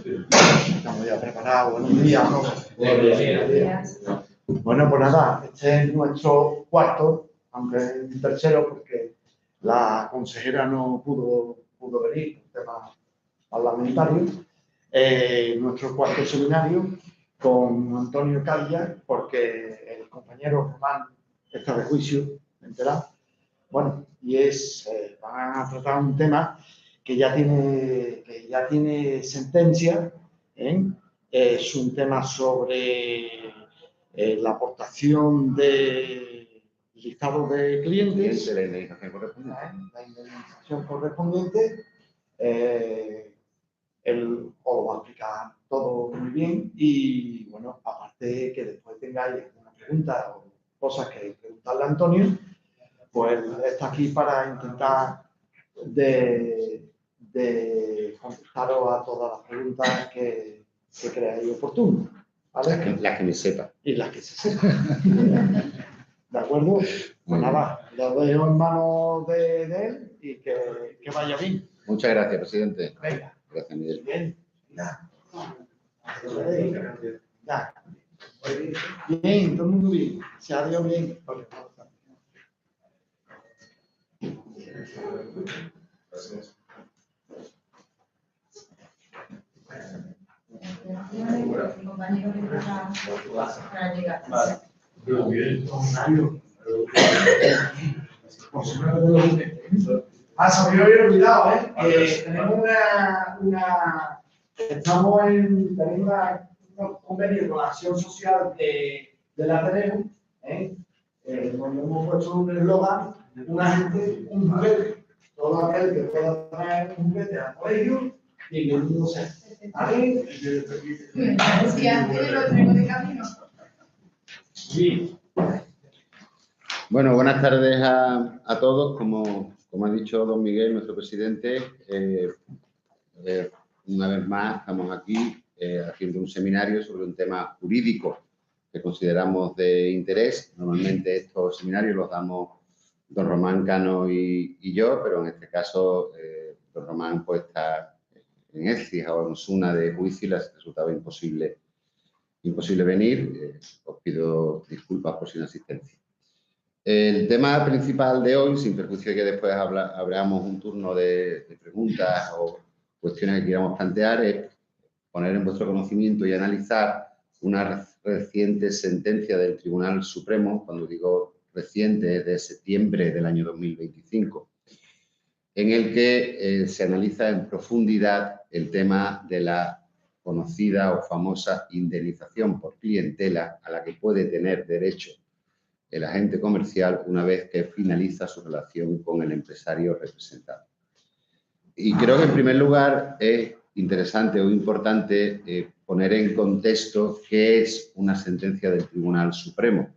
Estamos ya preparados. Buenos días a todos. Buenos días. Bueno, pues nada, este es nuestro cuarto, aunque es tercero, porque la consejera no pudo venir por temas parlamentarios. Nuestro cuarto seminario con Antonio Calla, porque el compañero Román está de juicio, ¿me enterás? Bueno, y van a tratar un tema que ya tiene sentencia, ¿eh? Es un tema sobre la aportación de listado de clientes, la indemnización correspondiente. Él os lo va a explicar todo muy bien y, bueno, aparte que después tengáis alguna pregunta o cosas que preguntarle a Antonio, pues está aquí para intentar de contestaros a todas las preguntas que creáis oportunas, ¿vale? Las que me sepa. Y las que se sepan. ¿De acuerdo? Pues nada, lo dejo en manos de él y que vaya bien. Muchas gracias, presidente. Venga. Gracias, Miguel. Bien. Ya. Ya. Bien, todo el mundo bien. Se ha ido bien. Gracias. Se me había olvidado, tenemos tenemos un convenio con la acción social de la Ateneo, donde hemos puesto un eslogan, una gente, un juguete, todo aquel que pueda traer un juguete al colegio, bienvenido sea. ¿Vale? Ya, lo traigo de camino. Sí. Bueno, buenas tardes a todos. Como ha dicho don Miguel, nuestro presidente, una vez más estamos aquí haciendo un seminario sobre un tema jurídico que consideramos de interés. Normalmente estos seminarios los damos don Román Cano y yo, pero en este caso don Román pues está en Écija o en Osuna de juicio y les resultaba imposible venir. Os pido disculpas por su inasistencia. El tema principal de hoy, sin perjuicio de que después abramos un turno de preguntas o cuestiones que queramos plantear, es poner en vuestro conocimiento y analizar una reciente sentencia del Tribunal Supremo, cuando digo reciente, es de septiembre del año 2025, en el que se analiza en profundidad el tema de la conocida o famosa indemnización por clientela a la que puede tener derecho el agente comercial una vez que finaliza su relación con el empresario representado. Y creo que en primer lugar es interesante o importante poner en contexto qué es una sentencia del Tribunal Supremo,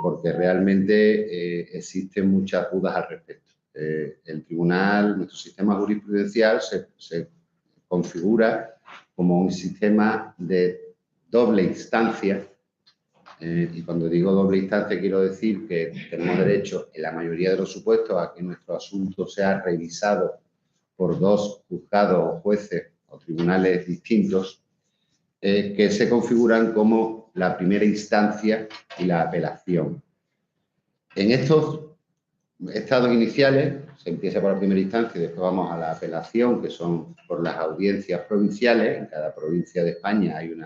porque realmente existen muchas dudas al respecto. El tribunal, nuestro sistema jurisprudencial se configura como un sistema de doble instancia. Y cuando digo doble instancia quiero decir que tenemos derecho en la mayoría de los supuestos a que nuestro asunto sea revisado por dos juzgados o jueces o tribunales distintos que se configuran como la primera instancia y la apelación. En estos estados iniciales se empieza por la primera instancia y después vamos a la apelación, que son por las audiencias provinciales. En cada provincia de España hay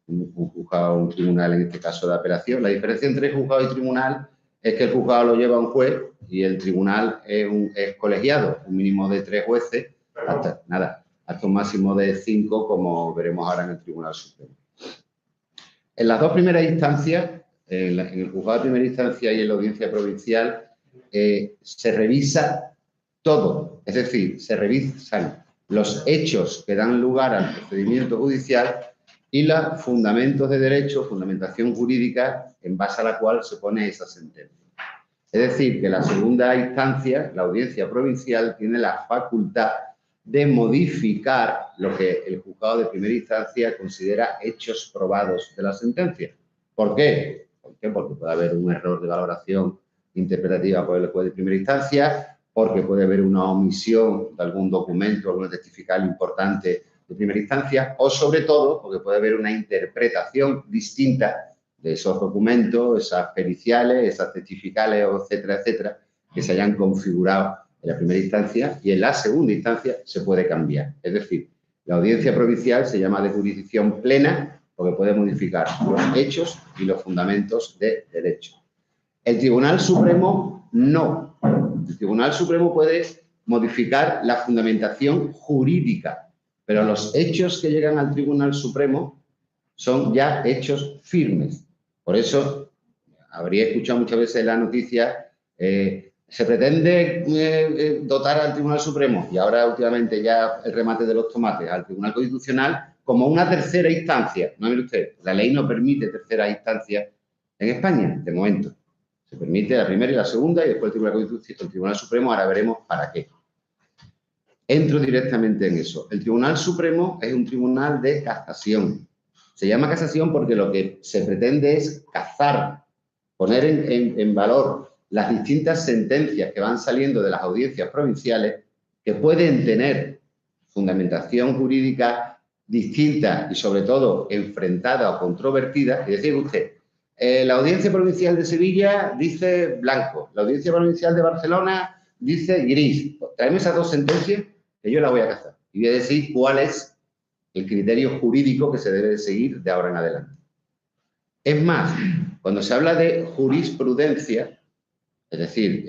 un juzgado, un tribunal, en este caso de apelación. La diferencia entre juzgado y tribunal es que el juzgado lo lleva un juez y el tribunal es colegiado, un mínimo de 3 jueces, hasta un máximo de 5, como veremos ahora en el Tribunal Supremo. En las dos primeras instancias, en el juzgado de primera instancia y en la audiencia provincial, se revisa todo, es decir, se revisan los hechos que dan lugar al procedimiento judicial y los fundamentos de derecho, fundamentación jurídica en base a la cual se pone esa sentencia. Es decir, que la segunda instancia, la audiencia provincial, tiene la facultad de modificar lo que el juzgado de primera instancia considera hechos probados de la sentencia. ¿Por qué? Porque puede haber un error de valoración interpretativa por el juez de primera instancia, porque puede haber una omisión de algún documento, algún testifical importante de primera instancia, o sobre todo porque puede haber una interpretación distinta de esos documentos, esas periciales, esas testificales, etcétera, etcétera, que se hayan configurado en la primera instancia y en la segunda instancia se puede cambiar. Es decir, la audiencia provincial se llama de jurisdicción plena porque puede modificar los hechos y los fundamentos de derecho. El Tribunal Supremo no. El Tribunal Supremo puede modificar la fundamentación jurídica, pero los hechos que llegan al Tribunal Supremo son ya hechos firmes. Por eso, habría escuchado muchas veces la noticia, se pretende dotar al Tribunal Supremo, y ahora últimamente ya el remate de los tomates, al Tribunal Constitucional, como una tercera instancia. No, mire usted, la ley no permite tercera instancia en España, de momento. Se permite la primera y la segunda, y después el Tribunal Supremo, ahora veremos para qué. Entro directamente en eso. El Tribunal Supremo es un tribunal de casación. Se llama casación porque lo que se pretende es cazar, poner en valor las distintas sentencias que van saliendo de las audiencias provinciales, que pueden tener fundamentación jurídica distinta y, sobre todo, enfrentada o controvertida. Y decir usted, la audiencia provincial de Sevilla dice blanco, la audiencia provincial de Barcelona dice gris. Pues, tráeme esas dos sentencias que yo las voy a cazar. Y voy a decir cuál es el criterio jurídico que se debe de seguir de ahora en adelante. Es más, cuando se habla de jurisprudencia, es decir,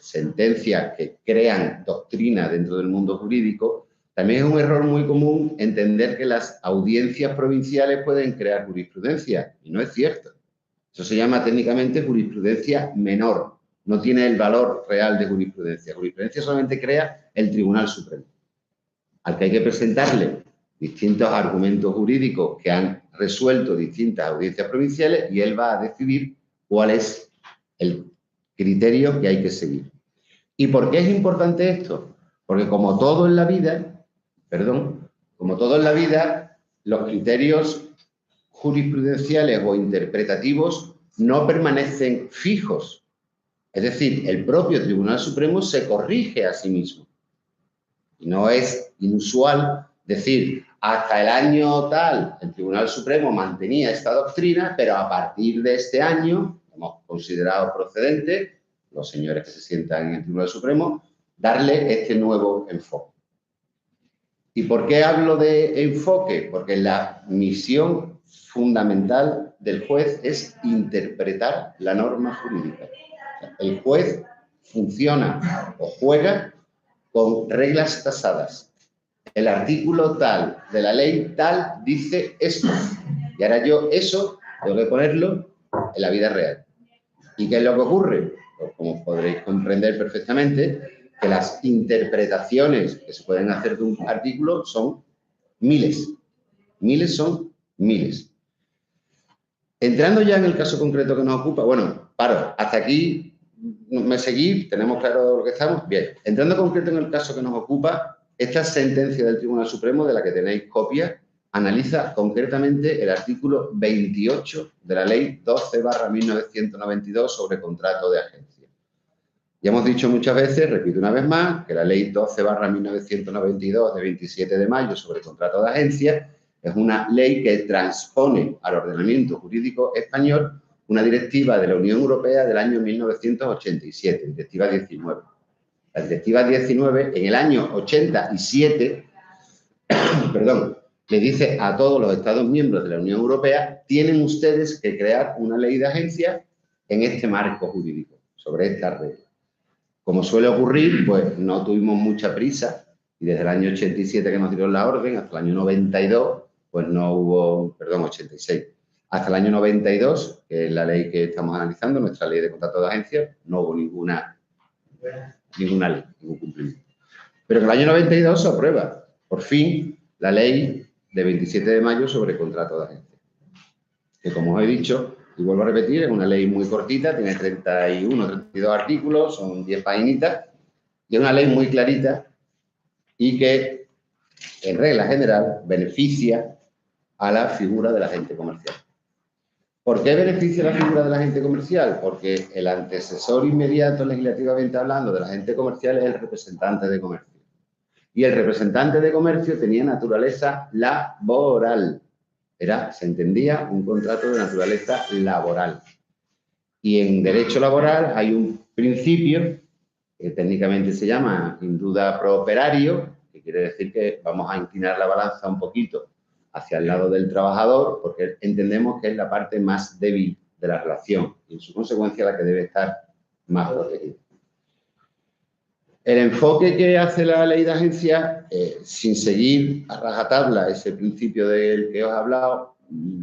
sentencias que crean doctrina dentro del mundo jurídico, también es un error muy común entender que las audiencias provinciales pueden crear jurisprudencia, y no es cierto. Eso se llama técnicamente jurisprudencia menor, no tiene el valor real de jurisprudencia. Jurisprudencia solamente crea el Tribunal Supremo, al que hay que presentarle distintos argumentos jurídicos que han resuelto distintas audiencias provinciales y él va a decidir cuál es el criterio que hay que seguir. ¿Y por qué es importante esto? Porque como todo en la vida, los criterios jurisprudenciales o interpretativos no permanecen fijos. Es decir, el propio Tribunal Supremo se corrige a sí mismo. Y no es inusual decir, hasta el año tal, el Tribunal Supremo mantenía esta doctrina, pero a partir de este año, hemos considerado procedente, los señores que se sientan en el Tribunal Supremo, darle este nuevo enfoque. ¿Y por qué hablo de enfoque? Porque la misión fundamental del juez es interpretar la norma jurídica. O sea, el juez funciona o juega con reglas tasadas. El artículo tal de la ley tal dice esto. Y ahora yo eso tengo que ponerlo en la vida real. ¿Y qué es lo que ocurre? Pues, como podréis comprender perfectamente, que las interpretaciones que se pueden hacer de un artículo son miles. Miles son miles. Entrando ya en el caso concreto que nos ocupa, bueno, paro, hasta aquí me seguís, tenemos claro lo que estamos, bien. Entrando concreto en el caso que nos ocupa, esta sentencia del Tribunal Supremo, de la que tenéis copia, analiza concretamente el artículo 28 de la Ley 12/1992 sobre contrato de agencia. Ya hemos dicho muchas veces, repito una vez más, que la Ley 12/1992 de 27 de mayo sobre contrato de agencia es una ley que transpone al ordenamiento jurídico español una directiva de la Unión Europea del año 1987, directiva 19. La directiva 19, en el año 87, le dice a todos los Estados miembros de la Unión Europea, tienen ustedes que crear una ley de agencia en este marco jurídico, sobre estas reglas. Como suele ocurrir, pues no tuvimos mucha prisa y desde el año 87 que nos dieron la orden hasta el año 92, pues no hubo, 86. Hasta el año 92, que es la ley que estamos analizando, nuestra ley de contrato de agencia, no hubo ninguna ley, ningún cumplimiento. Pero en el año 92 se aprueba, por fin, la ley de 27 de mayo sobre contrato de agencia. Que, como os he dicho, y vuelvo a repetir, es una ley muy cortita, tiene 31, 32 artículos, son 10 paginitas, y es una ley muy clarita y que, en regla general, beneficia a la figura del agente comercial. ¿Por qué beneficia la figura del agente comercial? Porque el antecesor inmediato, legislativamente hablando, del agente comercial es el representante de comercio. Y el representante de comercio tenía naturaleza laboral. Se entendía un contrato de naturaleza laboral. Y en derecho laboral hay un principio que técnicamente se llama induda pro operario, que quiere decir que vamos a inclinar la balanza un poquito hacia el lado del trabajador, porque entendemos que es la parte más débil de la relación y, en su consecuencia, la que debe estar más protegida. El enfoque que hace la ley de agencias, sin seguir a rajatabla ese principio del que os he hablado,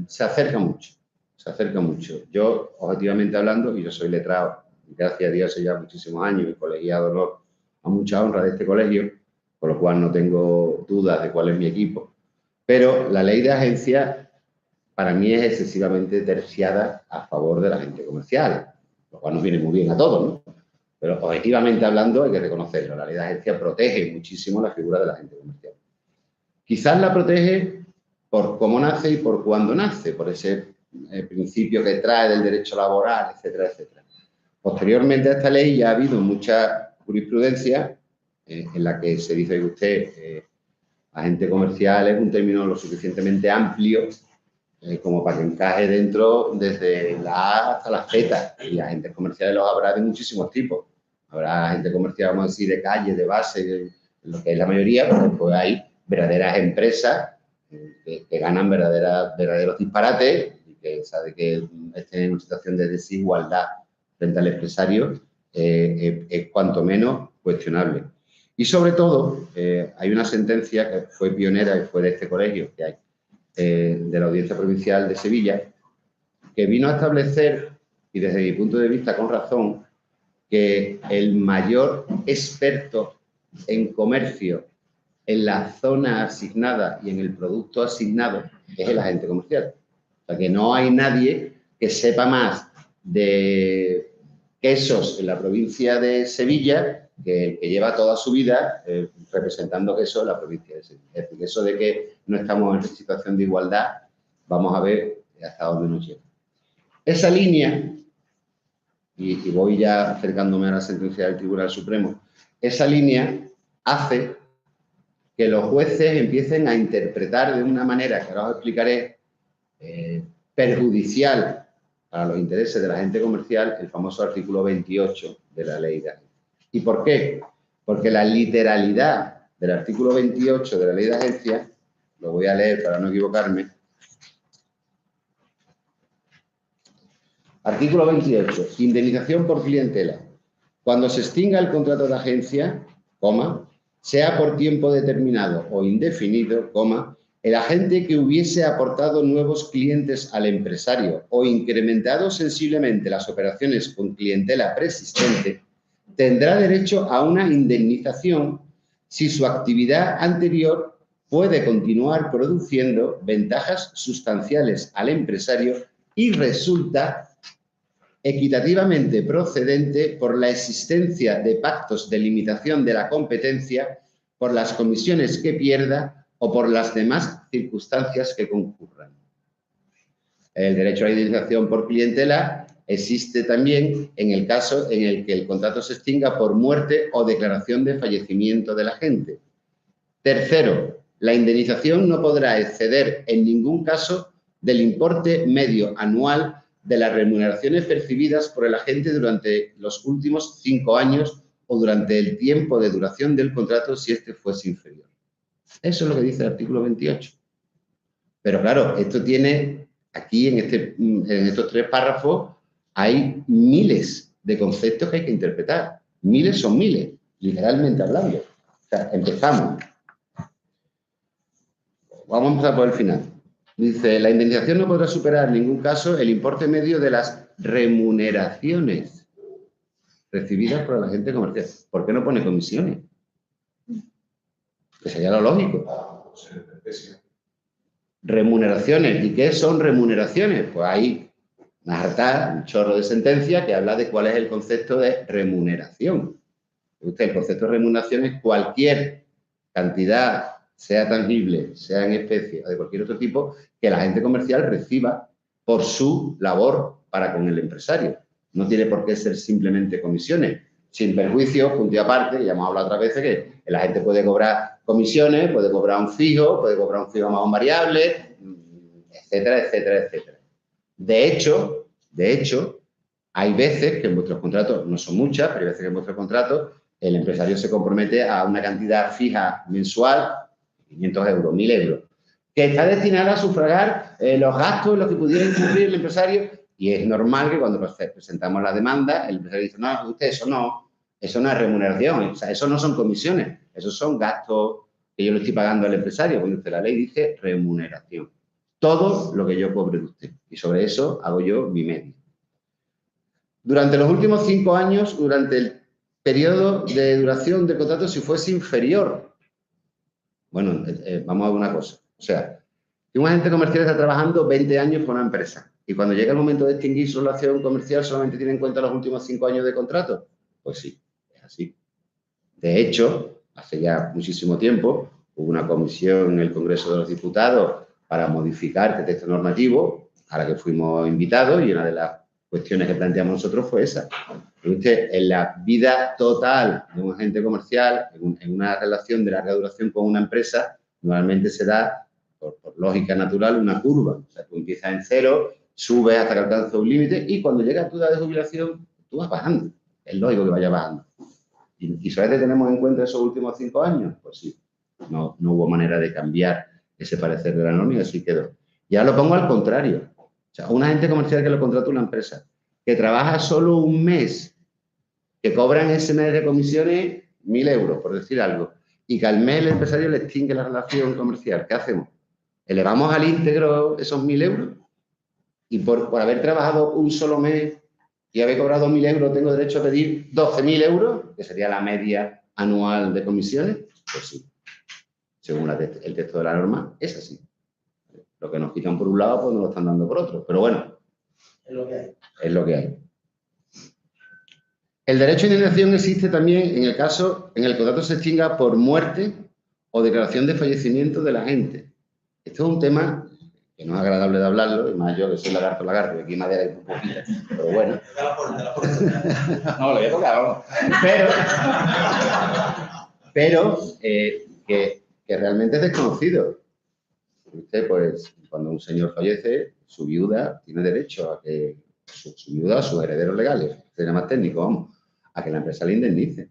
se acerca mucho. Se acerca mucho. Yo, objetivamente hablando, y yo soy letrado, gracias a Dios, hace ya muchísimos años, y colegiado honor a mucha honra de este colegio, con lo cual no tengo dudas de cuál es mi equipo. Pero la ley de agencias, para mí, es excesivamente terciada a favor de la gente comercial, lo cual nos viene muy bien a todos, ¿no? Pero objetivamente hablando hay que reconocerlo. La ley de agencia protege muchísimo la figura de la agente comercial. Quizás la protege por cómo nace y por cuándo nace, por ese principio que trae del derecho laboral, etcétera, etcétera. Posteriormente a esta ley ya ha habido mucha jurisprudencia en la que se dice que usted, agente comercial, es un término lo suficientemente amplio como para que encaje dentro desde la A hasta la Z. Y agentes comerciales los habrá de muchísimos tipos. Habrá agentes comerciales, vamos a decir, de calle, de base, lo que es la mayoría, pero después hay verdaderas empresas que ganan verdaderos disparates y que sabe que estén en una situación de desigualdad frente al empresario es cuanto menos cuestionable. Y sobre todo, hay una sentencia que fue pionera y fue de este colegio que hay, de la Audiencia Provincial de Sevilla, que vino a establecer, y desde mi punto de vista con razón, que el mayor experto en comercio en la zona asignada y en el producto asignado es el agente comercial. O sea, que no hay nadie que sepa más de quesos en la provincia de Sevilla que el que lleva toda su vida representando quesos en la provincia de Sevilla. Es decir, eso de que no estamos en situación de igualdad, vamos a ver hasta dónde nos lleva. Esa línea, y voy ya acercándome a la sentencia del Tribunal Supremo, esa línea hace que los jueces empiecen a interpretar de una manera, que ahora os explicaré, perjudicial para los intereses de la agente comercial, el famoso artículo 28 de la ley de agencias. ¿Y por qué? Porque la literalidad del artículo 28 de la ley de agencias, lo voy a leer para no equivocarme. Artículo 28. Indemnización por clientela. Cuando se extinga el contrato de agencia, sea por tiempo determinado o indefinido, el agente que hubiese aportado nuevos clientes al empresario o incrementado sensiblemente las operaciones con clientela preexistente, tendrá derecho a una indemnización si su actividad anterior puede continuar produciendo ventajas sustanciales al empresario y resulta equitativamente procedente por la existencia de pactos de limitación de la competencia, por las comisiones que pierda o por las demás circunstancias que concurran. El derecho a la indemnización por clientela existe también en el caso en el que el contrato se extinga por muerte o declaración de fallecimiento del agente. Tercero, la indemnización no podrá exceder en ningún caso del importe medio anual de las remuneraciones percibidas por el agente durante los últimos 5 años o durante el tiempo de duración del contrato si este fuese inferior. Eso es lo que dice el artículo 28. Pero claro, esto tiene aquí en estos 3 párrafos hay miles de conceptos que hay que interpretar. Miles son miles, literalmente hablando. O sea, empezamos. Vamos a empezar por el final. Dice, la indemnización no podrá superar en ningún caso el importe medio de las remuneraciones recibidas por el agente comercial. ¿Por qué no pone comisiones? Que sería lo lógico. Remuneraciones. ¿Y qué son remuneraciones? Pues hay un chorro de sentencia que habla de cuál es el concepto de remuneración. El concepto de remuneración es cualquier cantidad, sea tangible, sea en especie o de cualquier otro tipo, que el agente comercial reciba por su labor para con el empresario. No tiene por qué ser simplemente comisiones. Sin perjuicio, punto y aparte, que ya hemos hablado otras veces, que La gente puede cobrar comisiones, puede cobrar un fijo más un variable, etcétera, etcétera, etcétera. De hecho, hay veces que en vuestros contratos, no son muchas, pero hay veces que en vuestros contratos el empresario se compromete a una cantidad fija mensual, 500 euros, 1.000 euros, que está destinada a sufragar los gastos en los que pudiera incurrir el empresario, y es normal que cuando presentamos la demanda, el empresario dice, no, usted, eso no es remuneración, o sea, eso no son comisiones, esos son gastos que yo le estoy pagando al empresario, cuando usted la ley dice remuneración. Todo lo que yo cobre de usted, y sobre eso hago yo mi media. Durante los últimos 5 años, durante el periodo de duración del contrato, si fuese inferior, bueno, vamos a ver una cosa, o sea, que un agente comercial está trabajando 20 años con una empresa y cuando llega el momento de extinguir su relación comercial solamente tiene en cuenta los últimos 5 años de contrato. Pues sí, es así. De hecho, hace ya muchísimo tiempo hubo una comisión en el Congreso de los Diputados para modificar este texto normativo a la que fuimos invitados y una de las cuestiones que planteamos nosotros fue esa. Usted, en la vida total de un agente comercial, en una relación de larga duración con una empresa, normalmente se da, por lógica natural, una curva. O sea, tú empiezas en cero, subes hasta que alcanzas un límite y cuando llegas a tu edad de jubilación, tú vas bajando. Es lógico que vaya bajando. ¿Y solamente tenemos en cuenta esos últimos 5 años? Pues sí. No hubo manera de cambiar ese parecer de la norma y así quedó. Y ahora lo pongo al contrario. O sea, un agente comercial que lo contrata una empresa, que trabaja solo un mes, que cobran ese mes de comisiones 1.000 euros, por decir algo, y que al mes el empresario le extingue la relación comercial. ¿Qué hacemos? ¿Elevamos al íntegro esos 1.000 euros? Y por haber trabajado un solo mes y haber cobrado 1.000 euros, tengo derecho a pedir 12.000 euros, que sería la media anual de comisiones. Pues sí, según el texto de la norma, es así. Lo que nos quitan por un lado, pues nos lo están dando por otro. Pero bueno, es lo que hay. Es lo que hay. El derecho a indemnización existe también en el caso en el que el contrato se extinga por muerte o declaración de fallecimiento del agente. Esto es un tema que no es agradable de hablarlo, y más yo que soy lagarto, que aquí madera hay un poquito, pero bueno. No, lo voy a tocar, vamos. Pero que realmente es desconocido. Usted, pues, cuando un señor fallece, su viuda tiene derecho a que su viuda, sus herederos legales, sería más técnico, vamos, a que la empresa le indemnice.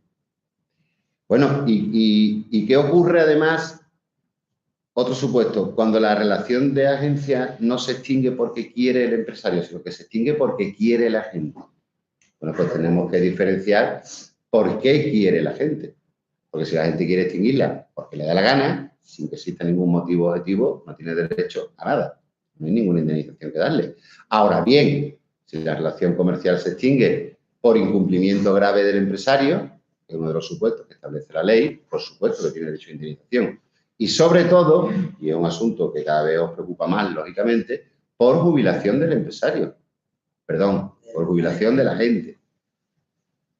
Bueno, ¿y qué ocurre además? Otro supuesto, cuando la relación de agencia no se extingue porque quiere el empresario, sino que se extingue porque quiere el agente. Bueno, pues tenemos que diferenciar por qué quiere el agente. Porque si la gente quiere extinguirla porque le da la gana, sin que exista ningún motivo objetivo, no tiene derecho a nada. No hay ninguna indemnización que darle. Ahora bien, si la relación comercial se extingue por incumplimiento grave del empresario, que es uno de los supuestos que establece la ley, por supuesto que tiene derecho a indemnización. Y sobre todo, y es un asunto que cada vez os preocupa más, lógicamente, por jubilación del empresario. Perdón, por jubilación de la gente.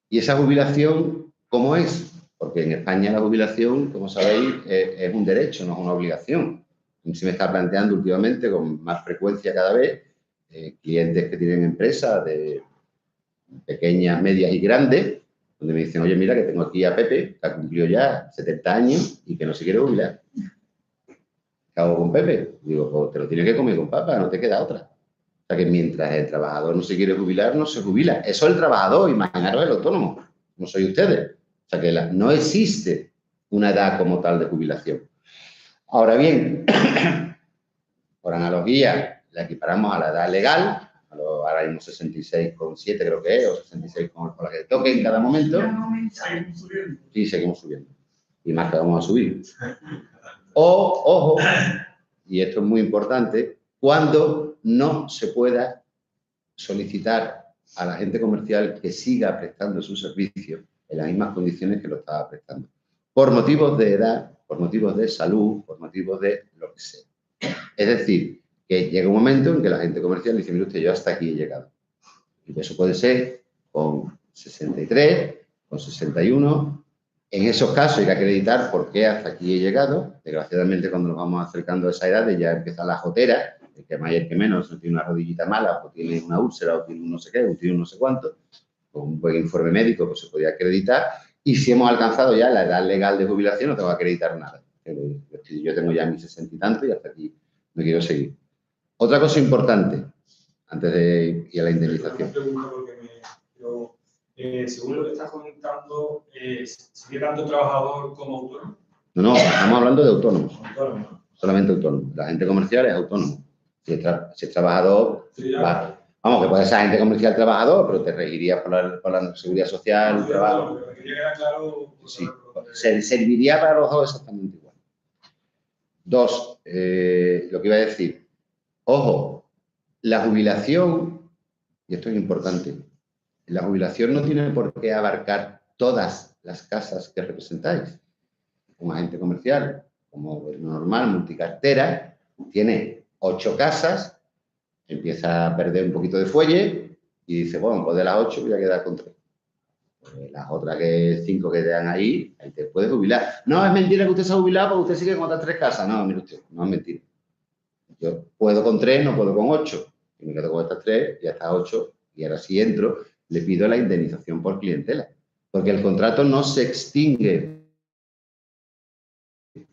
¿Y esa jubilación cómo es? Porque en España la jubilación, como sabéis, es un derecho, no es una obligación. Se me está planteando últimamente con más frecuencia cada vez clientes que tienen empresas de pequeñas, medias y grandes, donde me dicen, oye, mira que tengo aquí a Pepe, que ha cumplido ya 70 años y que no se quiere jubilar. ¿Qué hago con Pepe? Digo, pues te lo tienes que comer con papa, no te queda otra. O sea que mientras el trabajador no se quiere jubilar, no se jubila. Eso es el trabajador, imaginaros el autónomo, no soy ustedes. O sea que no existe una edad como tal de jubilación. Ahora bien, por analogía, la equiparamos a la edad legal, ahora mismo 66,7 creo que es, o 66 con la que toque en cada momento. Seguimos subiendo. Sí, seguimos subiendo. Y más que vamos a subir. O, ojo, y esto es muy importante, cuando no se pueda solicitar al agente comercial que siga prestando su servicio en las mismas condiciones que lo estaba prestando. Por motivos de edad, por motivos de salud, por motivos de lo que sea. Es decir, que llega un momento en que el agente comercial dice, mire usted, yo hasta aquí he llegado. Y eso puede ser con 63, con 61. En esos casos hay que acreditar por qué hasta aquí he llegado. Desgraciadamente, cuando nos vamos acercando a esa edad, ya empieza la jotera, el que más y el que menos, no tiene una rodillita mala, o tiene una úlcera, o tiene un no sé qué, o tiene un no sé cuánto. Con un buen informe médico pues se podía acreditar Y si hemos alcanzado ya la edad legal de jubilación, no tengo que acreditar nada. Yo tengo ya mis 60 y tanto y hasta aquí me quiero seguir. Otra cosa importante, antes de ir a la indemnización. Según lo que estás comentando, ¿sigue tanto trabajador como autónomo? No, estamos hablando de autónomos. Autónomo. Solamente autónomos. La gente comercial es autónomo. Si es trabajador, vamos, que puede ser agente comercial trabajador, pero te regirías por la seguridad social, trabajo. Pero quería quedar claro. Sí, serviría para los dos exactamente igual. Dos, lo que iba a decir, ojo, la jubilación, y esto es importante, la jubilación no tiene por qué abarcar todas las casas que representáis. Un agente comercial, como normal, multicartera, tiene 8 casas, empieza a perder un poquito de fuelle y dice, bueno, pues de las 8 voy a quedar con 3. Pues las otras 5 que te dan ahí te puedes jubilar. No, es mentira que usted se ha jubilado porque usted sigue con otras 3 casas. No, mire usted, no es mentira. Yo puedo con 3, no puedo con 8. Y me quedo con estas 3 y estas 8. Y ahora si entro, le pido la indemnización por clientela. Porque el contrato no se extingue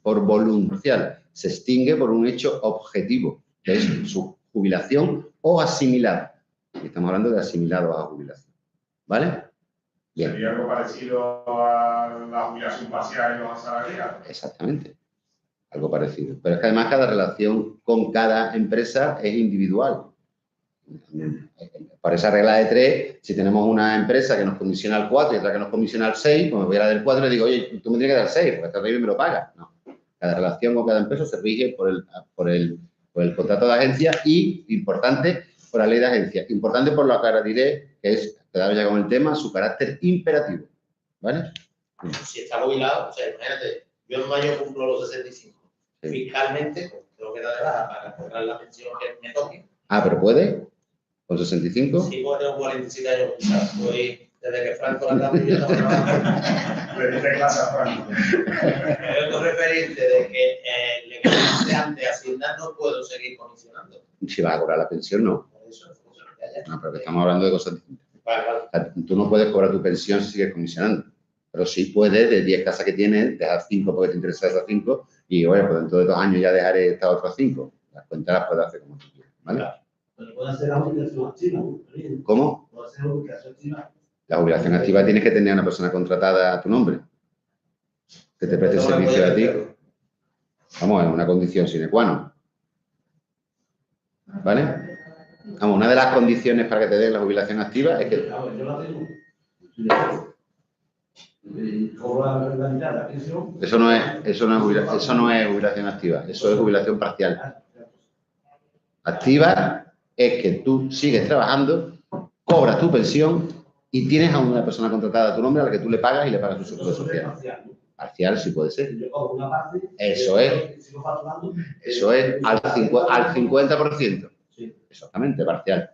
por voluntad, se extingue por un hecho objetivo, que es su jubilación o asimilado. Y estamos hablando de asimilados a jubilación. ¿Vale? Bien. ¿Sería algo parecido a la jubilación parcial y los asalariados? Exactamente. Algo parecido. Pero es que además cada relación con cada empresa es individual. Por esa regla de 3, si tenemos una empresa que nos comisiona al 4 y otra que nos comisiona al 6, pues me voy a la del 4 y le digo, oye, tú me tienes que dar 6, porque esta me lo pagas. No. Cada relación con cada empresa se rige por el contrato de agencia y, importante, por la ley de agencia. Importante por lo que ahora diré, que es, quedado ya con el tema, su carácter imperativo. ¿Vale? Si está jubilado, o sea, imagínate, yo en mayo cumplo los 65. Sí. Fiscalmente, pues, tengo que dar de baja para cobrar la pensión que me toque. Ah, pero puede, con 65. Sí, pues tengo 47 años. Estoy, desde que Franco la cambio, yo estaba trabajando. ¿De clase a Franco? Me vengo referente de que legalmente antes Hacienda no puedo seguir comisionando. Si vas a cobrar la pensión, no. Por eso, que haya. No, pero que estamos hablando de cosas distintas. Vale. O sea, tú no puedes cobrar tu pensión si sigues comisionando. Pero sí puedes, de 10 casas que tienes, dejar 5 porque te interesa esas 5 y, bueno, pues dentro de 2 años ya dejaré estas otras 5. Las cuentas las puedes hacer como tú quieras, ¿vale? Claro. Pero puede hacer la jubilación activa, ¿no? ¿Cómo? Puede hacer la jubilación activa. La jubilación activa tienes que tener a una persona contratada a tu nombre, que te preste servicio a ti. Vamos, es una condición sine qua non. ¿Vale? Vamos, una de las condiciones para que te den la jubilación activa es que... Yo la tengo. Cobro la mitad de la pensión. Eso no es jubilación activa, eso es jubilación parcial. Activa es que tú sigues trabajando, cobras tu pensión y tienes a una persona contratada a tu nombre a la que tú le pagas y le pagas su seguro social. Parcial sí puede ser. Eso es. Eso es al 50%. Exactamente, parcial.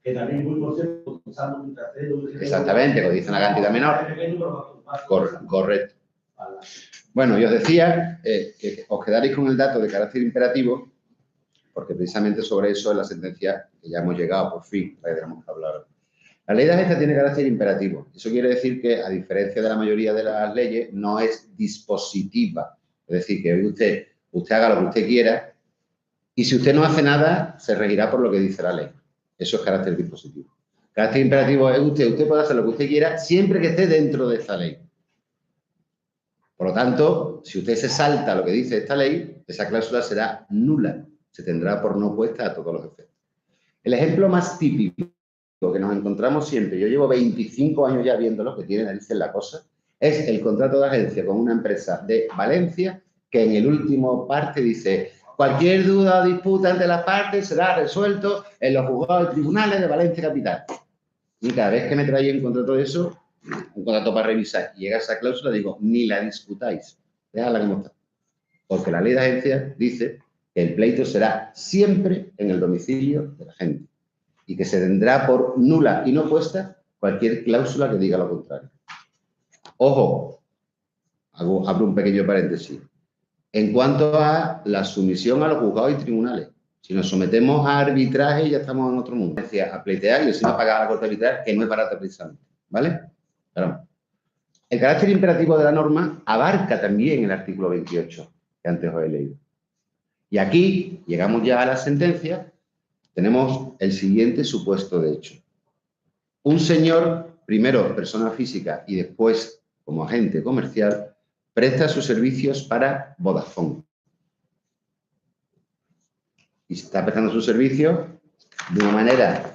Que también muy por ser cotizando un trasero. Exactamente, cotizan una cantidad menor. Correcto. Bueno, yo os decía que os quedaréis con el dato de carácter imperativo, porque precisamente sobre eso es la sentencia que ya hemos llegado por fin, la que tenemos que hablar. La ley de agencia tiene carácter imperativo. Eso quiere decir que, a diferencia de la mayoría de las leyes, no es dispositiva. Es decir, que usted haga lo que usted quiera y si usted no hace nada, se regirá por lo que dice la ley. Eso es carácter dispositivo. Carácter imperativo es usted puede hacer lo que usted quiera siempre que esté dentro de esta ley. Por lo tanto, si usted se salta lo que dice esta ley, esa cláusula será nula. Se tendrá por no puesta a todos los efectos. El ejemplo más típico que nos encontramos siempre, yo llevo 25 años ya viendo lo que tiene narices la cosa, es el contrato de agencia con una empresa de Valencia que en el último parte dice cualquier duda o disputa entre las partes será resuelto en los juzgados de tribunales de Valencia Capital. Y cada vez que me trae un contrato de eso, un contrato para revisar y llega esa cláusula, digo, ni la discutáis, déjala como está. Porque la ley de agencia dice que el pleito será siempre en el domicilio de la gente y que se tendrá por nula y no puesta cualquier cláusula que diga lo contrario. Ojo, abro un pequeño paréntesis. En cuanto a la sumisión a los juzgados y tribunales, si nos sometemos a arbitraje ya estamos en otro mundo. A pleitear y encima pagar la corte arbitral, que no es barata precisamente. ¿Vale? Claro. El carácter imperativo de la norma abarca también el artículo 28, que antes os he leído. Y aquí llegamos ya a la sentencia. Tenemos el siguiente supuesto de hecho. Un señor, primero persona física y después como agente comercial, presta sus servicios para Vodafone. Y está prestando sus servicios de una manera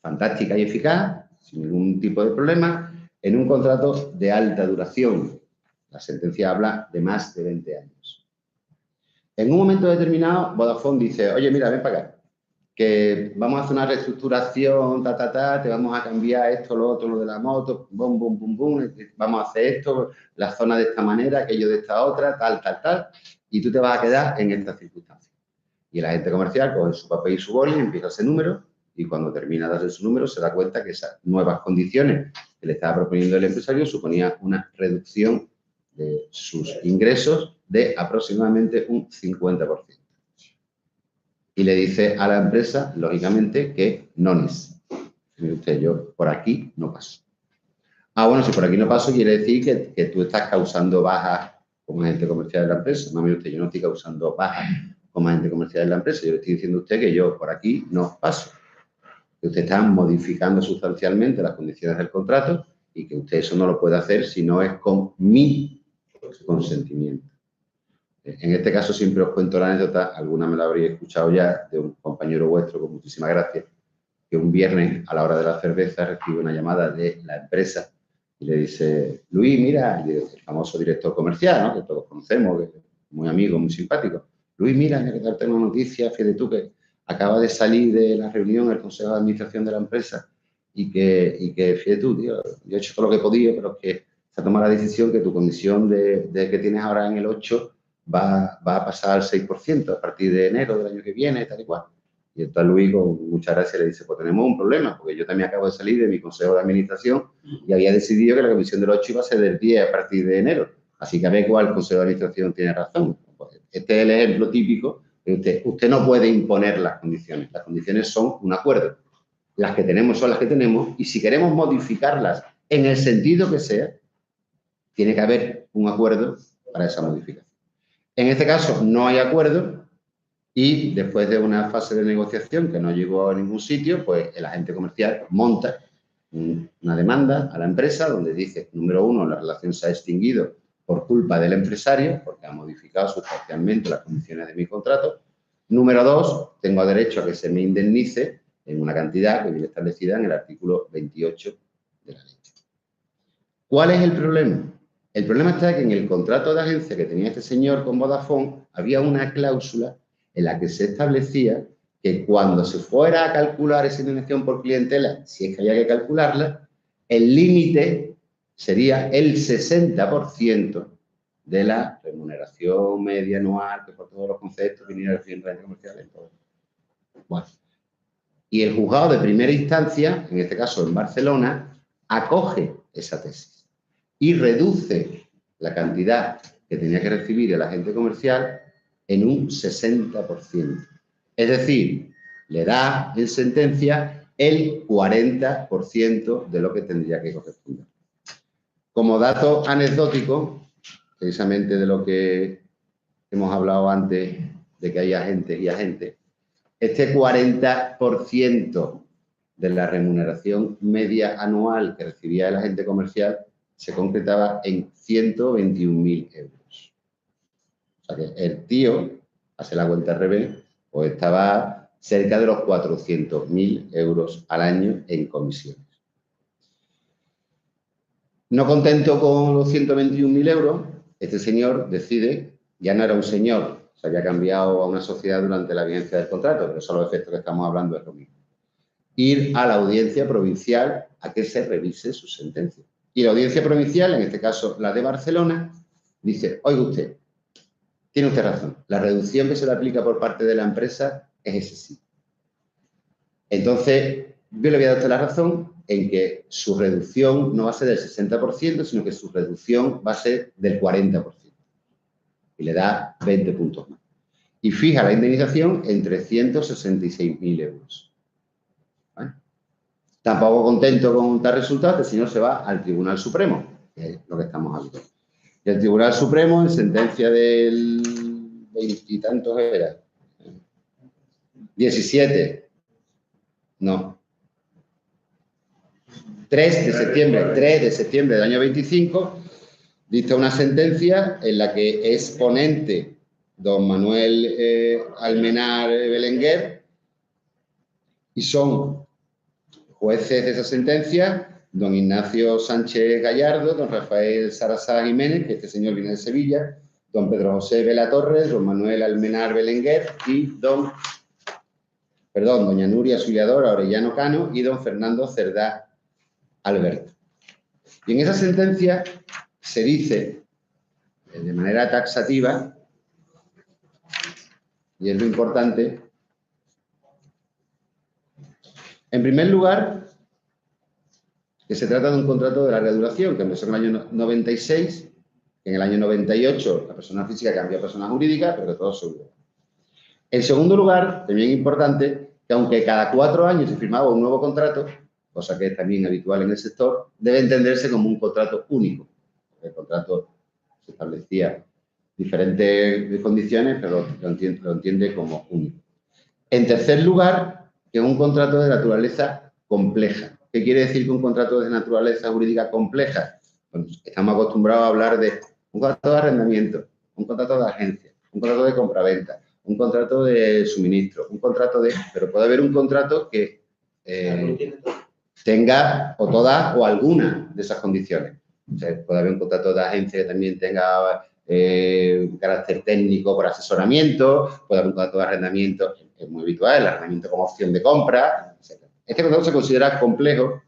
fantástica y eficaz, sin ningún tipo de problema, en un contrato de alta duración. La sentencia habla de más de 20 años. En un momento determinado, Vodafone dice, oye, mira, ven para acá, que vamos a hacer una reestructuración, te vamos a cambiar esto, lo otro, lo de la moto, bum, bum, bum, bum, vamos a hacer esto, la zona de esta manera, aquello de esta otra, tal, y tú te vas a quedar en estas circunstancias. Y el agente comercial coge su papel y su boli, empieza ese número, y cuando termina de hacer su número se da cuenta que esas nuevas condiciones que le estaba proponiendo el empresario suponía una reducción de sus ingresos de aproximadamente un 50%. Y le dice a la empresa, lógicamente, que no es. Mire usted, yo por aquí no paso. Ah, bueno, si por aquí no paso, quiere decir que tú estás causando bajas como agente comercial de la empresa. No, mire usted, yo no estoy causando bajas como agente comercial de la empresa. Yo le estoy diciendo a usted que yo por aquí no paso. Que usted está modificando sustancialmente las condiciones del contrato y que usted eso no lo puede hacer si no es con mi consentimiento. En este caso siempre os cuento la anécdota, alguna me la habréis escuchado ya, de un compañero vuestro, con muchísimas gracias, que un viernes a la hora de la cerveza recibe una llamada de la empresa y le dice, Luis, mira, y el famoso director comercial, ¿no?, que todos conocemos, que es muy amigo, muy simpático. Luis, mira, que darte una noticia, fíjate tú que acaba de salir de la reunión el consejo de administración de la empresa y que fíjate tú, tío, yo he hecho todo lo que he podido, pero es que se ha tomado la decisión que tu comisión de que tienes ahora en el 8 va a pasar al 6% a partir de enero del año que viene, tal y cual. Y entonces Luis, con muchas gracias, le dice, pues tenemos un problema, porque yo también acabo de salir de mi consejo de administración y había decidido que la comisión del 8 iba a ser del 10 a partir de enero. Así que a ver cuál el consejo de administración tiene razón. Pues este es el ejemplo típico de usted no puede imponer las condiciones son un acuerdo. Las que tenemos son las que tenemos y si queremos modificarlas en el sentido que sea, tiene que haber un acuerdo para esa modificación. En este caso no hay acuerdo y después de una fase de negociación que no llegó a ningún sitio, pues el agente comercial monta una demanda a la empresa donde dice, número uno, la relación se ha extinguido por culpa del empresario, porque ha modificado sustancialmente las condiciones de mi contrato. Número dos, tengo derecho a que se me indemnice en una cantidad que viene establecida en el artículo 28 de la ley. ¿Cuál es el problema? El problema está que en el contrato de agencia que tenía este señor con Vodafone había una cláusula en la que se establecía que cuando se fuera a calcular esa indemnización por clientela, si es que había que calcularla, el límite sería el 60% de la remuneración media anual, que por todos los conceptos viniera el fin de renta comercial. Bueno. Y el juzgado de primera instancia, en este caso en Barcelona, acoge esa tesis y reduce la cantidad que tenía que recibir el agente comercial en un 60%. Es decir, le da en sentencia el 40% de lo que tendría que corresponder. Como dato anecdótico, precisamente de lo que hemos hablado antes, de que hay agentes y agentes, este 40% de la remuneración media anual que recibía el agente comercial se concretaba en 121.000 euros. O sea que el tío, hace la cuenta al revés, pues estaba cerca de los 400.000 euros al año en comisiones. No contento con los 121.000 euros, este señor decide, ya no era un señor, se había cambiado a una sociedad durante la vigencia del contrato, pero son los efectos que estamos hablando es lo mismo. Ir a la audiencia provincial a que se revise su sentencia. Y la audiencia provincial, en este caso la de Barcelona, dice, oiga usted, tiene usted razón, la reducción que se le aplica por parte de la empresa es excesiva. Entonces, yo le voy a dar a usted la razón en que su reducción no va a ser del 60%, sino que su reducción va a ser del 40%. Y le da 20 puntos más. Y fija la indemnización en 366.000 euros. ¿Vale? Tampoco contento con tal resultado, el señor se va al Tribunal Supremo, que es lo que estamos hablando. Y el Tribunal Supremo, en sentencia del veintitantos era, 17, no, 3 de septiembre del año 25, dicta una sentencia en la que es ponente don Manuel Almenar Belenguer y son jueces de esa sentencia don Ignacio Sánchez Gallardo, don Rafael Sarasá Jiménez, que este señor viene de Sevilla, don Pedro José Vela Torres, don Manuel Almenar Belenguer y doña Nuria Sulladora Orellano Cano y don Fernando Cerdá Alberto. Y en esa sentencia se dice de manera taxativa, y es lo importante, en primer lugar, que se trata de un contrato de larga duración, que empezó en el año 96, que en el año 98 la persona física cambió a persona jurídica, pero que todo se olvidó. En segundo lugar, también importante, que aunque cada 4 años se firmaba un nuevo contrato, cosa que es también habitual en el sector, debe entenderse como un contrato único. El contrato se establecía diferentes condiciones, pero lo entiende como único. En tercer lugar, que es un contrato de naturaleza compleja. ¿Qué quiere decir que un contrato de naturaleza jurídica compleja? Bueno, estamos acostumbrados a hablar de un contrato de arrendamiento, un contrato de agencia, un contrato de compraventa, un contrato de suministro, un contrato de... Pero puede haber un contrato que tenga o todas o alguna de esas condiciones. O sea, puede haber un contrato de agencia que también tenga carácter técnico por asesoramiento, puede haber un contrato de arrendamiento, es muy habitual, el arrendamiento como opción de compra, etc. Este contrato se considera complejo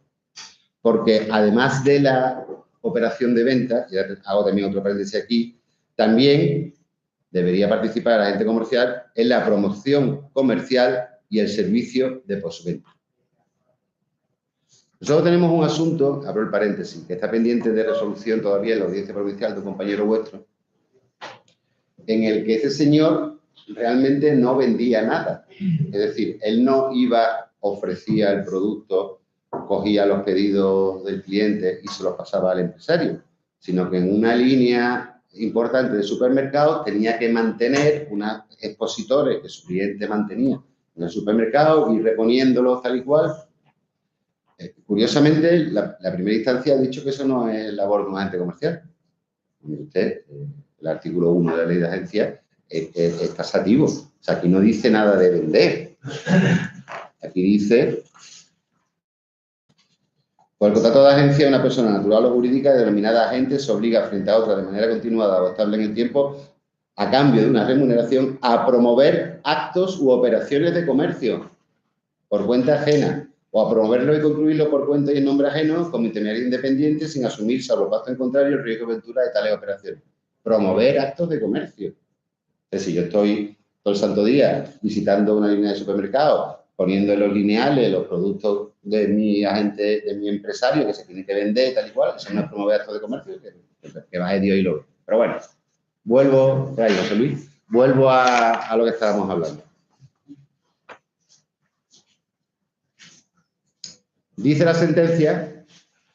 porque además de la operación de venta, y hago también otro paréntesis aquí, también debería participar el agente comercial en la promoción comercial y el servicio de postventa. Nosotros tenemos un asunto, abro el paréntesis, que está pendiente de resolución todavía en la audiencia provincial de un compañero vuestro, en el que ese señor realmente no vendía nada. Es decir, él no iba, ofrecía el producto, cogía los pedidos del cliente y se los pasaba al empresario, sino que en una línea importante de supermercados tenía que mantener unos expositores que su cliente mantenía en el supermercado y reponiéndolos tal y cual. Curiosamente, la primera instancia ha dicho que eso no es labor de un agente comercial. Mire usted, el artículo 1 de la ley de agencia es taxativo. O sea, aquí no dice nada de vender. Aquí dice, por el contrato de agencia, una persona natural o jurídica denominada agente se obliga frente a otra de manera continuada o estable en el tiempo, a cambio de una remuneración, a promover actos u operaciones de comercio por cuenta ajena o a promoverlo y concluirlo por cuenta y en nombre ajeno como intermediario independiente sin asumir, salvo pacto en contrario, el riesgo de ventura de tales operaciones. Promover actos de comercio. Es decir, yo estoy todo el santo día visitando una línea de supermercados, poniendo en los lineales los productos de mi agente, de mi empresario que se tiene que vender tal y cual, eso no es promover actos de comercio, que baje Dios y lo ve. Pero bueno, vuelvo, José Luis, vuelvo a lo que estábamos hablando. Dice la sentencia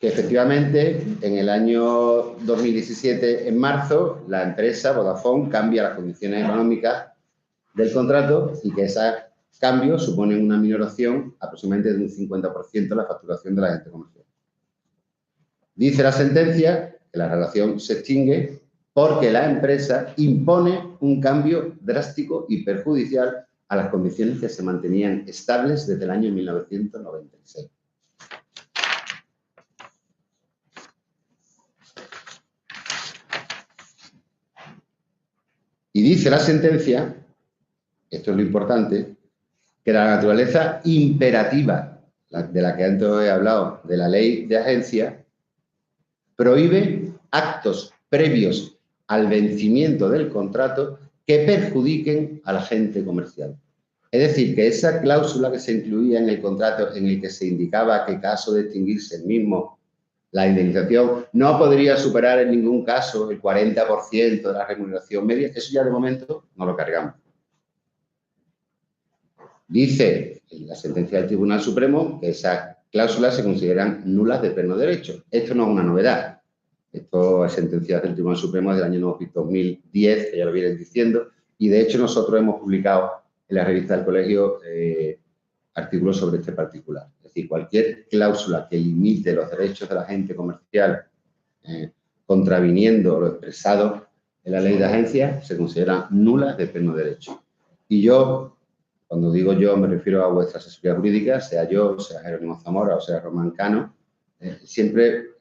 que efectivamente en el año 2017, en marzo, la empresa Vodafone cambia las condiciones económicas del contrato y que esos cambios suponen una minoración aproximadamente de un 50% de la facturación de la agente comercial. Dice la sentencia que la relación se extingue porque la empresa impone un cambio drástico y perjudicial a las condiciones que se mantenían estables desde el año 1996. Y dice la sentencia, esto es lo importante, que la naturaleza imperativa, de la que antes he hablado, de la ley de agencia, prohíbe actos previos al vencimiento del contrato que perjudiquen al agente comercial. Es decir, que esa cláusula que se incluía en el contrato en el que se indicaba que en caso de extinguirse el mismo, la indemnización no podría superar en ningún caso el 40% de la remuneración media, eso ya de momento no lo cargamos. Dice en la sentencia del Tribunal Supremo que esa cláusulas se consideran nulas de pleno derecho. Esto no es una novedad. Esto es sentenciado del Tribunal Supremo del año 2010, que ya lo vienen diciendo, y de hecho nosotros hemos publicado en la revista del Colegio artículos sobre este particular. Es decir, cualquier cláusula que limite los derechos de la agente comercial contraviniendo lo expresado en la ley de agencias se considera nula de pleno derecho. Y yo, cuando digo yo, me refiero a vuestra asesoría jurídica, sea yo, sea Jerónimo Zamora o sea Román Cano, siempre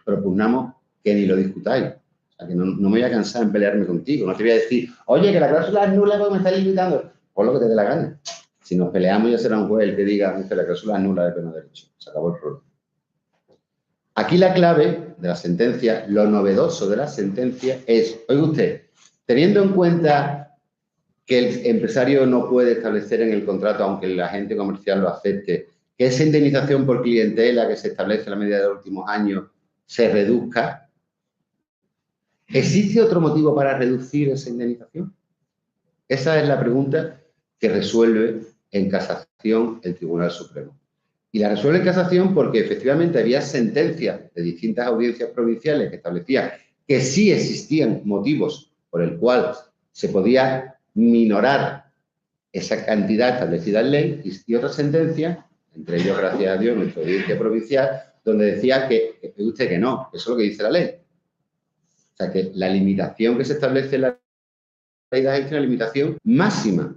propugnamos que ni lo discutáis. O sea, que no me voy a cansar en pelearme contigo. No te voy a decir, oye, que la cláusula es nula porque me estás limitando. Pon lo que te dé la gana. Si nos peleamos ya será un juez el que diga que la cláusula es nula de pleno derecho. Se acabó el problema. Aquí la clave de la sentencia, lo novedoso de la sentencia es, oiga usted, teniendo en cuenta que el empresario no puede establecer en el contrato, aunque el agente comercial lo acepte, que esa indemnización por clientela que se establece en la medida de los últimos años se reduzca, ¿existe otro motivo para reducir esa indemnización? Esa es la pregunta que resuelve en casación el Tribunal Supremo. Y la resuelve en casación porque efectivamente había sentencias de distintas audiencias provinciales que establecían que sí existían motivos por el cual se podía minorar esa cantidad establecida en ley y otras sentencias, entre ellos, gracias a Dios, nuestra audiencia provincial, donde decía que usted que no, eso es lo que dice la ley. O sea, que la limitación que se establece en la ley de agencia es una limitación máxima.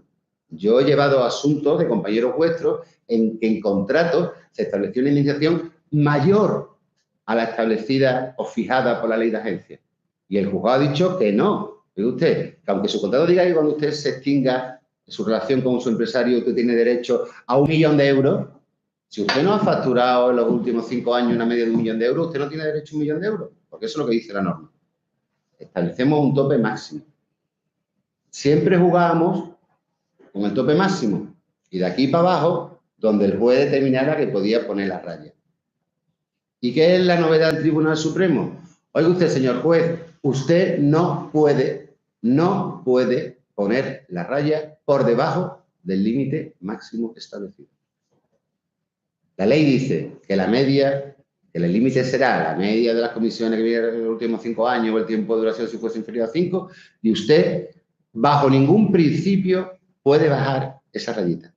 Yo he llevado asuntos de compañeros vuestros en que en contratos se estableció una indemnización mayor a la establecida o fijada por la ley de agencia. Y el juzgado ha dicho que no. Ve usted, que aunque su contrato diga que cuando usted se extinga su relación con su empresario, usted tiene derecho a 1 millón de euros, si usted no ha facturado en los últimos 5 años una media de 1 millón de euros, usted no tiene derecho a 1 millón de euros, porque eso es lo que dice la norma. Establecemos un tope máximo. Siempre jugábamos con el tope máximo y de aquí para abajo, donde el juez determinara que podía poner la raya. ¿Y qué es la novedad del Tribunal Supremo? Oiga usted, señor juez, usted no puede poner la raya por debajo del límite máximo establecido. La ley dice que la media, que el límite será la media de las comisiones que vienen en los últimos 5 años o el tiempo de duración si fuese inferior a 5, y usted, bajo ningún principio, puede bajar esa rayita.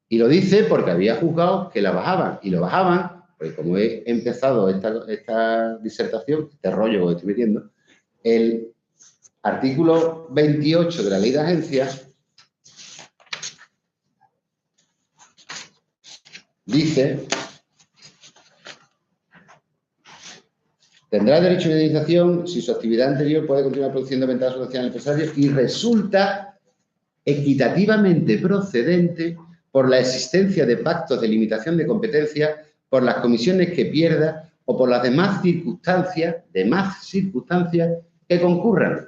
Y lo dice porque había juzgados que la bajaban, y lo bajaban, porque como he empezado esta disertación, este rollo que estoy metiendo, el artículo 28 de la Ley de Agencias dice: tendrá derecho a indemnización si su actividad anterior puede continuar produciendo ventajas sociales al empresario y resulta equitativamente procedente por la existencia de pactos de limitación de competencia, por las comisiones que pierda o por las demás circunstancias que concurran.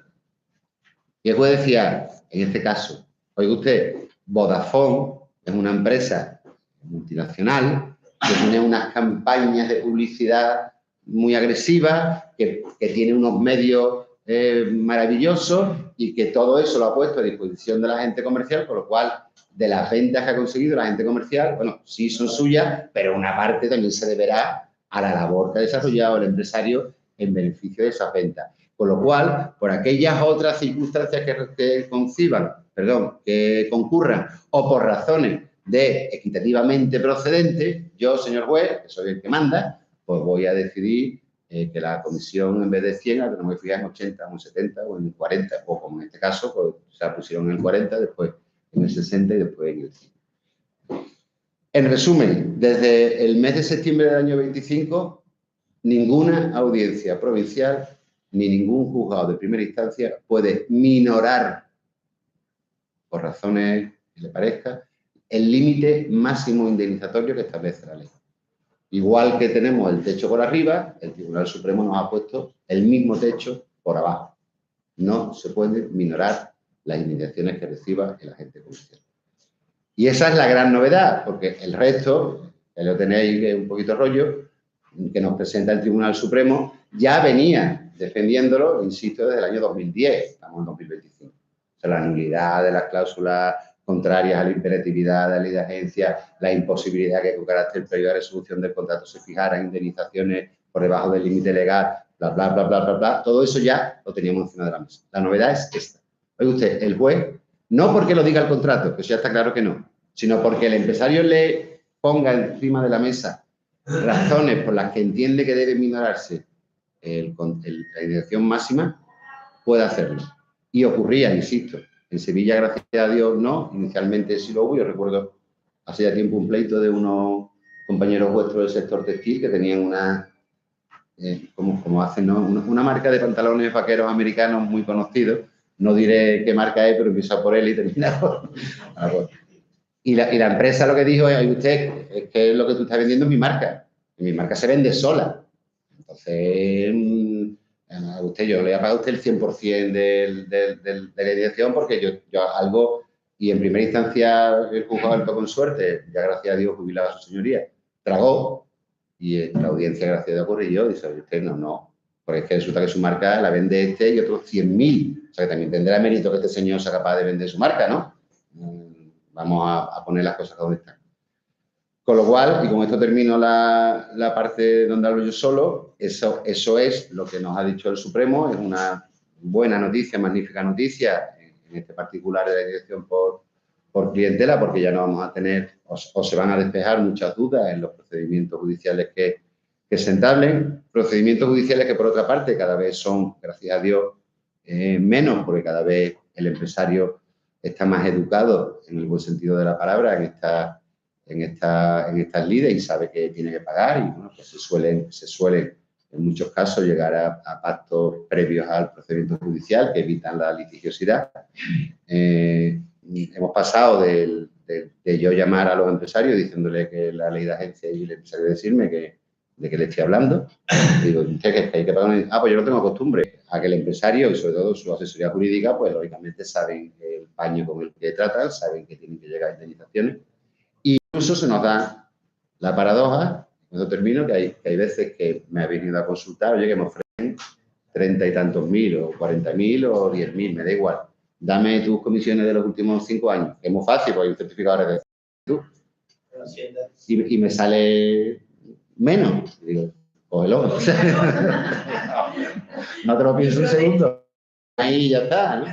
Y el juez decía, en este caso, oiga usted, Vodafone es una empresa multinacional que tiene unas campañas de publicidad muy agresivas, que tiene unos medios maravillosos y que todo eso lo ha puesto a disposición de la gente comercial, por lo cual de las ventas que ha conseguido la gente comercial, bueno, sí son suyas, pero una parte también se deberá a la labor que ha desarrollado el empresario en beneficio de esas ventas. Con lo cual, por aquellas otras circunstancias que concurran o por razones de equitativamente procedente, yo, señor juez, que soy el que manda, pues voy a decidir que la comisión, en vez de 100, a que no me fija en 80, o en 70, o en 40, o como en este caso, pues se la pusieron en el 40, después en el 60 y después en el 100. En resumen, desde el mes de septiembre del año 25, ninguna audiencia provincial ni ningún juzgado de primera instancia puede minorar, por razones que le parezca, el límite máximo indemnizatorio que establece la ley. Igual que tenemos el techo por arriba, el Tribunal Supremo nos ha puesto el mismo techo por abajo. No se pueden minorar las indemnizaciones que reciba el agente comercial. Y esa es la gran novedad, porque el resto, ya lo tenéis un poquito rollo, que nos presenta el Tribunal Supremo, ya venía defendiéndolo, insisto, desde el año 2010, estamos en 2025. O sea, la nulidad de las cláusulas contrarias a la imperatividad de la ley de agencia, la imposibilidad que con carácter previo a resolución del contrato se fijaran indemnizaciones por debajo del límite legal, bla, bla, bla, bla, bla, bla. Todo eso ya lo teníamos encima de la mesa. La novedad es esta. Oye usted, el juez, no porque lo diga el contrato, que eso ya está claro que no, sino porque el empresario le ponga encima de la mesa razones por las que entiende que debe minorarse la indemnización máxima, puede hacerlo. Y ocurría, insisto, en Sevilla, gracias a Dios, no. Inicialmente sí lo hubo. Yo recuerdo hace ya tiempo un pleito de unos compañeros vuestros del sector textil que tenían una, como hacen, ¿no? Una marca de pantalones vaqueros americanos muy conocidos. No diré qué marca es, pero empieza por él y termina por... Y la empresa lo que dijo es, usted, es que lo que tú estás vendiendo es mi marca. Y mi marca se vende sola. Entonces, a usted, yo le voy a pagar a usted el 100% de la dirección porque yo algo, y en primera instancia el juzgado alto con suerte, ya gracias a Dios jubilado a su señoría, tragó y la audiencia gracias a Dios corrigió y dice, oye, usted no, porque es que resulta que su marca la vende este y otros 100.000. O sea que también tendrá mérito que este señor sea capaz de vender su marca, ¿no? Vamos a poner las cosas donde están. Con lo cual, y con esto termino la parte donde hablo yo solo, eso es lo que nos ha dicho el Supremo, es una buena noticia, magnífica noticia, en este particular de la dirección por clientela, porque ya no vamos a tener, o se van a despejar muchas dudas en los procedimientos judiciales que se entablen, procedimientos judiciales que por otra parte cada vez son, gracias a Dios, menos, porque cada vez el empresario está más educado, en el buen sentido de la palabra, en estas lides y sabe que tiene que pagar y bueno, pues se suelen en muchos casos llegar a pactos previos al procedimiento judicial que evitan la litigiosidad. Hemos pasado de yo llamar a los empresarios diciéndole que la ley de agencia y el empresario decirme de qué le estoy hablando. Digo, ¿usted que hay que pagar? Pues yo no tengo costumbre. A que el empresario y sobre todo su asesoría jurídica, pues lógicamente saben el paño con el que tratan, saben que tienen que llegar a indemnizaciones. Incluso se nos da la paradoja, cuando termino, que hay veces que me habéis venido a consultar, oye, que me ofrecen 30 y tantos mil, o 40.000, o 10.000, me da igual. Dame tus comisiones de los últimos 5 años. Es muy fácil, porque hay un certificado de tú. Y me sale menos. Y digo, cógelo. No te lo pienso un segundo. Ahí ya está, ¿no?